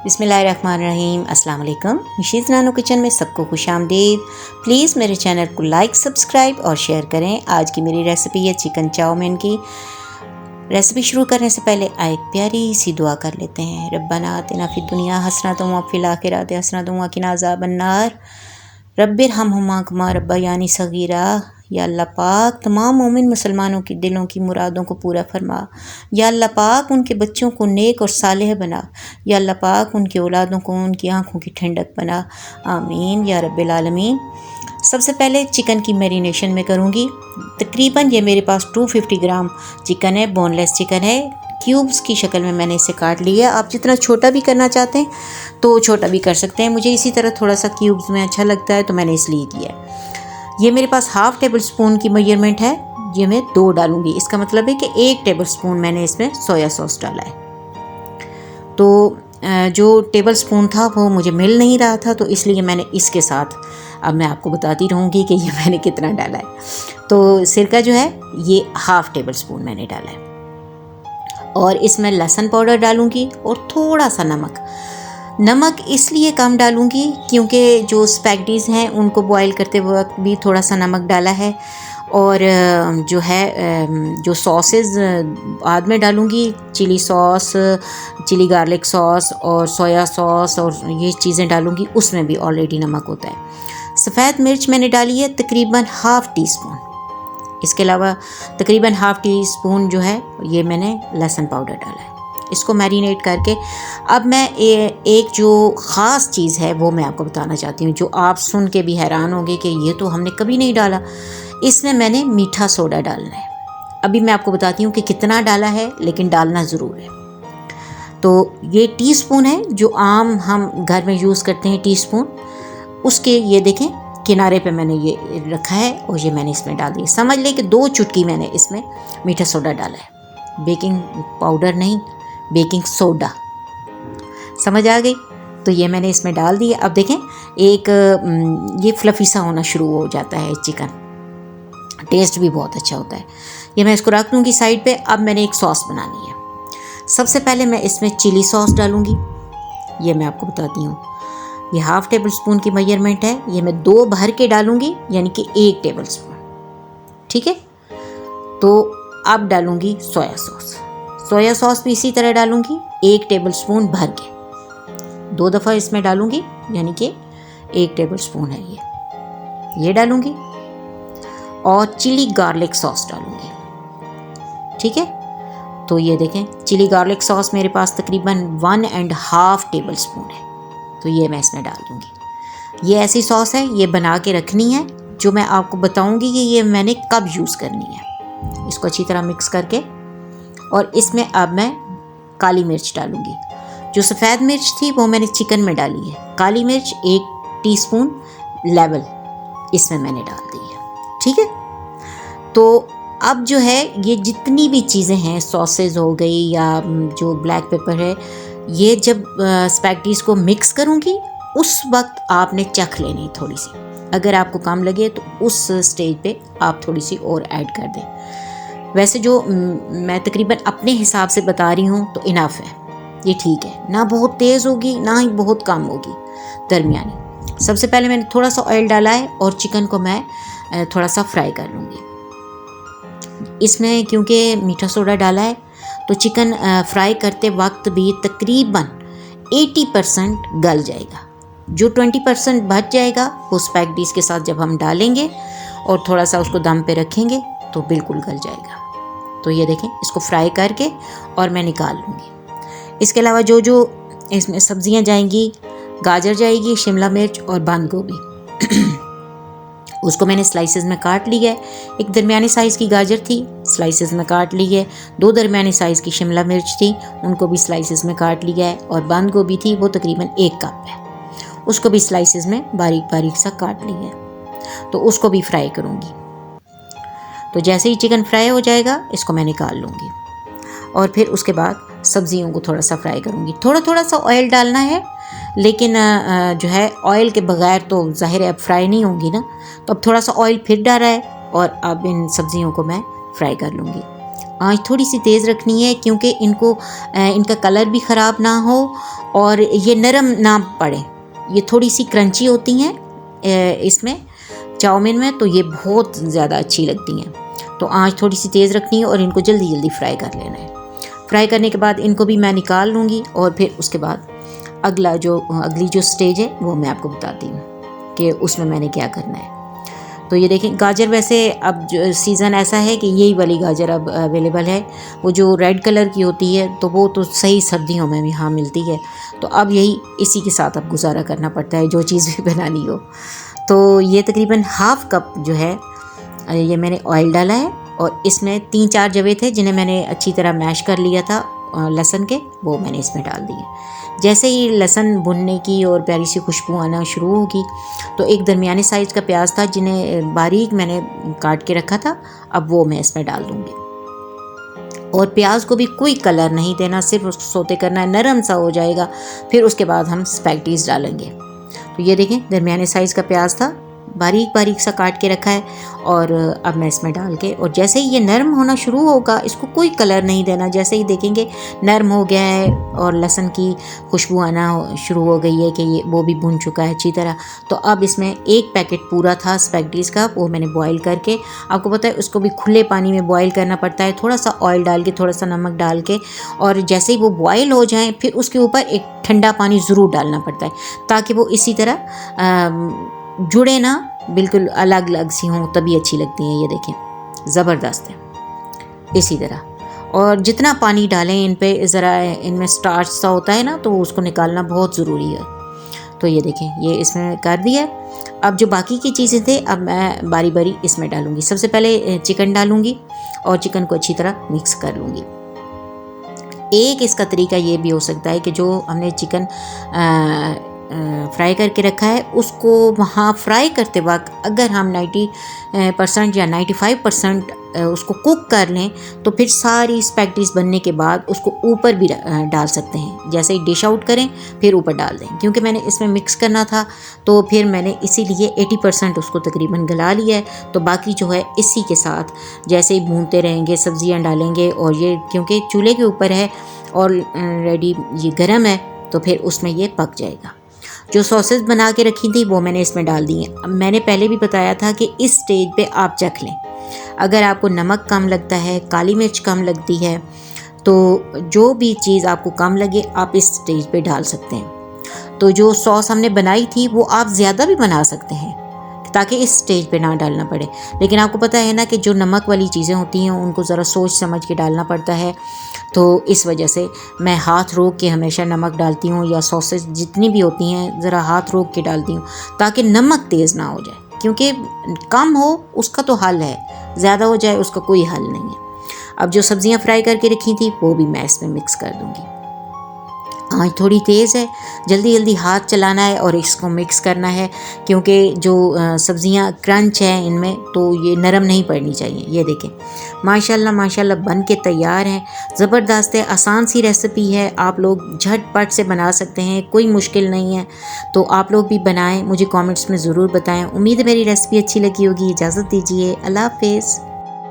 बिस्मिल्लाहिर्रहमानिर्रहीम। अस्सलाम वालेकुम। मिशीज़ नानो किचन में सबको खुशामदीद। प्लीज़ मेरे चैनल को लाइक, सब्सक्राइब और शेयर करें। आज की मेरी रेसिपी है चिकन चाउमीन की। रेसिपी शुरू करने से पहले एक प्यारी सी दुआ कर लेते हैं। रब्बना आतिना फिद दुनिया हसनतुम व फिल आखिरति हसनतुम व किना अज़ाबन्नार रब्बिरहमहुमा कमा रब्बयानी सगीरा। या अल्लाह पाक तमाम मोमिन मुसलमानों की दिलों की मुरादों को पूरा फरमा। या अल्लाह पाक उनके बच्चों को नेक और सालेह बना। या अल्लाह पाक उनकी औलादों को उनकी आँखों की ठंडक बना। आमीन या रब्बिल आलमीन। सबसे पहले चिकन की मैरिनेशन में करूँगी। तकरीबन ये मेरे पास 250 ग्राम चिकन है, बोनलेस चिकन है। क्यूब्स की शक्ल में मैंने इसे काट लिया। आप जितना छोटा भी करना चाहते हैं तो छोटा भी कर सकते हैं। मुझे इसी तरह थोड़ा सा क्यूब्स में अच्छा लगता है तो मैंने इसलिए किया है। ये मेरे पास हाफ़ टेबल स्पून की मेजरमेंट है। ये मैं 2 डालूंगी। इसका मतलब है कि 1 टेबल स्पून मैंने इसमें सोया सॉस डाला है। तो जो टेबल स्पून था वो मुझे मिल नहीं रहा था, तो इसलिए मैंने इसके साथ अब मैं आपको बताती रहूँगी कि ये मैंने कितना डाला है। तो सिरका जो है ये हाफ़ टेबल स्पून मैंने डाला है। और इसमें लहसुन पाउडर डालूँगी और थोड़ा सा नमक इसलिए कम डालूँगी क्योंकि जो स्पैगेटीज़ हैं उनको बॉईल करते वक्त भी थोड़ा सा नमक डाला है। और जो है जो सॉसेस बाद में डालूँगी, chilli sauce, chilli garlic sauce और सोया सॉस और ये चीज़ें डालूँगी, उसमें भी ऑलरेडी नमक होता है। सफ़ेद मिर्च मैंने डाली है तकरीबन हाफ़ टी स्पून। इसके अलावा तकरीबन हाफ़ टी स्पून जो है ये मैंने लहसुन पाउडर डाला है। इसको मैरिनेट करके अब मैं एक जो ख़ास चीज़ है वो मैं आपको बताना चाहती हूँ, जो आप सुन के भी हैरान होंगे कि ये तो हमने कभी नहीं डाला। इसमें मैंने मीठा सोडा डालना है। अभी मैं आपको बताती हूँ कि कितना डाला है, लेकिन डालना ज़रूर है। तो ये टीस्पून है जो आम हम घर में यूज़ करते हैं, टीस्पून, उसके ये देखें किनारे पे मैंने ये रखा है और ये मैंने इसमें डाल दिया। समझ लें कि 2 चुटकी मैंने इसमें मीठा सोडा डाला है, बेकिंग पाउडर नहीं, बेकिंग सोडा। समझ आ गई? तो ये मैंने इसमें डाल दिया। अब देखें एक ये फ्लफ़ी सा होना शुरू हो जाता है चिकन, टेस्ट भी बहुत अच्छा होता है। ये मैं इसको रख दूँगी साइड पे। अब मैंने एक सॉस बनानी है। सबसे पहले मैं इसमें चिली सॉस डालूँगी। ये मैं आपको बताती हूँ, ये हाफ़ टेबल स्पून की मेजरमेंट है। ये मैं 2 भर के डालूँगी, यानी कि 1 टेबल स्पून। ठीक है। तो अब डालूँगी सोया सॉस। सोया सॉस भी इसी तरह डालूँगी, 1 टेबल स्पून भर के। 2 दफ़ा इसमें डालूँगी, यानी कि 1 टेबल स्पून है ये डालूँगी। और चिली गार्लिक सॉस डालूँगी। ठीक है। तो ये देखें चिली गार्लिक सॉस मेरे पास तकरीबन 1.5 टेबल स्पून है। तो ये मैं इसमें डाल दूँगी। ये ऐसी सॉस है, ये बना के रखनी है, जो मैं आपको बताऊँगी कि ये मैंने कब यूज़ करनी है। इसको अच्छी तरह मिक्स करके और इसमें अब मैं काली मिर्च डालूँगी। जो सफ़ेद मिर्च थी वो मैंने चिकन में डाली है। काली मिर्च 1 टीस्पून लेवल इसमें मैंने डाल दी है। ठीक है। तो अब जो है ये जितनी भी चीज़ें हैं, सॉसेज हो गई या जो ब्लैक पेपर है, ये जब स्पैगेटीज़ को मिक्स करूँगी उस वक्त आपने चख लेनी थोड़ी सी। अगर आपको कम लगे तो उस स्टेज पे आप थोड़ी सी और ऐड कर दें। वैसे जो मैं तकरीबन अपने हिसाब से बता रही हूँ तो इनफ है, ये ठीक है। ना बहुत तेज़ होगी ना ही बहुत कम होगी, दरमियानी। सबसे पहले मैंने थोड़ा सा ऑयल डाला है और चिकन को मैं थोड़ा सा फ्राई कर लूँगी। इसमें क्योंकि मीठा सोडा डाला है तो चिकन फ्राई करते वक्त भी तकरीबन 80% गल जाएगा। जो 20% बच जाएगा वो स्पैगेटीज़ के साथ जब हम डालेंगे और थोड़ा सा उसको दम पे रखेंगे तो बिल्कुल गल जाएगा। तो ये देखें, इसको फ्राई करके और मैं निकाल लूँगी। इसके अलावा जो जो इसमें सब्जियां जाएंगी, गाजर जाएगी, शिमला मिर्च और बंद गोभी, उसको मैंने स्लाइसेस में काट लिया है। एक दरमियानी साइज़ की गाजर थी, स्लाइसेस में काट ली है। 2 दरमियानी साइज़ की शिमला मिर्च थी, उनको भी स्लाइसेस में काट लिया है। और बंद गोभी थी, वो तकरीबन 1 कप है, उसको भी स्लाइसेस में बारीक बारीक सा काट लिया है। तो उसको भी फ्राई करूँगी। तो जैसे ही चिकन फ्राई हो जाएगा इसको मैं निकाल लूँगी और फिर उसके बाद सब्जियों को थोड़ा सा फ्राई करूँगी। थोड़ा थोड़ा सा ऑयल डालना है, लेकिन जो है ऑयल के बगैर तो ज़ाहिर है अब फ्राई नहीं होंगी ना। तो अब थोड़ा सा ऑयल फिर डाला है और अब इन सब्जियों को मैं फ्राई कर लूँगी। आँच थोड़ी सी तेज़ रखनी है क्योंकि इनका कलर भी ख़राब ना हो और ये नरम ना पड़े। ये थोड़ी सी क्रंची होती हैं इसमें चाउमीन में, तो ये बहुत ज़्यादा अच्छी लगती हैं। तो आँच थोड़ी सी तेज़ रखनी है और इनको जल्दी जल्दी फ्राई कर लेना है। फ्राई करने के बाद इनको भी मैं निकाल लूँगी और फिर उसके बाद अगली जो स्टेज है वो मैं आपको बताती हूँ कि उसमें मैंने क्या करना है। तो ये देखें, गाजर वैसे अब जो सीज़न ऐसा है कि यही वाली गाजर अब अवेलेबल है। वो जो रेड कलर की होती है तो वो तो सही सर्दियों में यहाँ मिलती है। तो अब इसी के साथ अब गुजारा करना पड़ता है जो चीज़ भी बनानी हो। तो ये तकरीबन हाफ़ कप जो है ये मैंने ऑयल डाला है और इसमें 3-4 जवे थे जिन्हें मैंने अच्छी तरह मैश कर लिया था लहसुन के, वो मैंने इसमें डाल दिए। जैसे ही लहसुन भुनने की और प्यारी सी खुशबू आना शुरू होगी तो एक दरमियाने साइज़ का प्याज था जिन्हें बारीक मैंने काट के रखा था, अब वो मैं इसमें डाल दूँगी। और प्याज को भी कोई कलर नहीं देना, सिर्फ उसको सोते करना है, नरम सा हो जाएगा। फिर उसके बाद हम स्पैगेटीज़ डालेंगे। तो ये देखें, दरमियाने साइज़ का प्याज था, बारीक बारीक सा काट के रखा है और अब मैं इसमें डाल के, और जैसे ही ये नरम होना शुरू होगा, इसको कोई कलर नहीं देना। जैसे ही देखेंगे नरम हो गया है और लहसुन की खुशबू आना शुरू हो गई है कि ये वो भी भुन चुका है अच्छी तरह, तो अब इसमें 1 पैकेट पूरा था स्पैगेटीज़ का, वो मैंने बॉईल करके, आपको पता है उसको भी खुले पानी में बॉईल करना पड़ता है, थोड़ा सा ऑयल डाल के, थोड़ा सा नमक डाल के, और जैसे ही वो बॉईल हो जाए फिर उसके ऊपर एक ठंडा पानी ज़रूर डालना पड़ता है ताकि वो इसी तरह जुड़े ना, बिल्कुल अलग अलग सी हों, तभी अच्छी लगती हैं। ये देखें, ज़बरदस्त है इसी तरह। और जितना पानी डालें इन पे, ज़रा इनमें स्टार्च सा होता है ना, तो उसको निकालना बहुत ज़रूरी है। तो ये देखें, ये इसमें कर दिया। अब जो बाकी की चीज़ें थे अब मैं बारी बारी इसमें डालूँगी। सबसे पहले चिकन डालूँगी और चिकन को अच्छी तरह मिक्स कर लूँगी। एक इसका तरीका ये भी हो सकता है कि जो हमने चिकन फ्राई करके रखा है उसको वहाँ फ्राई करते वक्त अगर हम 90% या 95% उसको कुक कर लें तो फिर सारी स्पैगेटीज़ बनने के बाद उसको ऊपर भी डाल सकते हैं। जैसे ही डिश आउट करें फिर ऊपर डाल दें, क्योंकि मैंने इसमें मिक्स करना था तो फिर मैंने इसीलिए 80% उसको तकरीबन गला लिया है। तो बाकी जो है इसी के साथ जैसे ही भूनते रहेंगे, सब्जियां डालेंगे, और ये क्योंकि चूल्हे के ऊपर है और रेडी ये गर्म है तो फिर उसमें ये पक जाएगा। जो सॉसेस बना के रखी थी वो मैंने इसमें डाल दी हैं। मैंने पहले भी बताया था कि इस स्टेज पे आप चख लें, अगर आपको नमक कम लगता है, काली मिर्च कम लगती है, तो जो भी चीज़ आपको कम लगे आप इस स्टेज पे डाल सकते हैं। तो जो सॉस हमने बनाई थी वो आप ज़्यादा भी बना सकते हैं ताकि इस स्टेज पे ना डालना पड़े, लेकिन आपको पता है ना कि जो नमक वाली चीज़ें होती हैं उनको ज़रा सोच समझ के डालना पड़ता है। तो इस वजह से मैं हाथ रोक के हमेशा नमक डालती हूँ, या सॉसेस जितनी भी होती हैं ज़रा हाथ रोक के डालती हूँ ताकि नमक तेज़ ना हो जाए, क्योंकि कम हो उसका तो हल है, ज़्यादा हो जाए उसका कोई हल नहीं है। अब जो सब्ज़ियाँ फ्राई करके रखी थी वो भी मैं इसमें मिक्स कर दूँगी। आँच थोड़ी तेज़ है, जल्दी जल्दी हाथ चलाना है और इसको मिक्स करना है, क्योंकि जो सब्ज़ियाँ क्रंच है इनमें तो ये नरम नहीं पड़नी चाहिए। ये देखें, माशाल्लाह माशाल्लाह बन के तैयार हैं। ज़बरदस्त है, आसान सी रेसिपी है, आप लोग झटपट से बना सकते हैं, कोई मुश्किल नहीं है। तो आप लोग भी बनाएं, मुझे कमेंट्स में ज़रूर बताएं। उम्मीद है मेरी रेसिपी अच्छी लगी होगी। इजाज़त दीजिए, अल्लाह हाफ़िज़।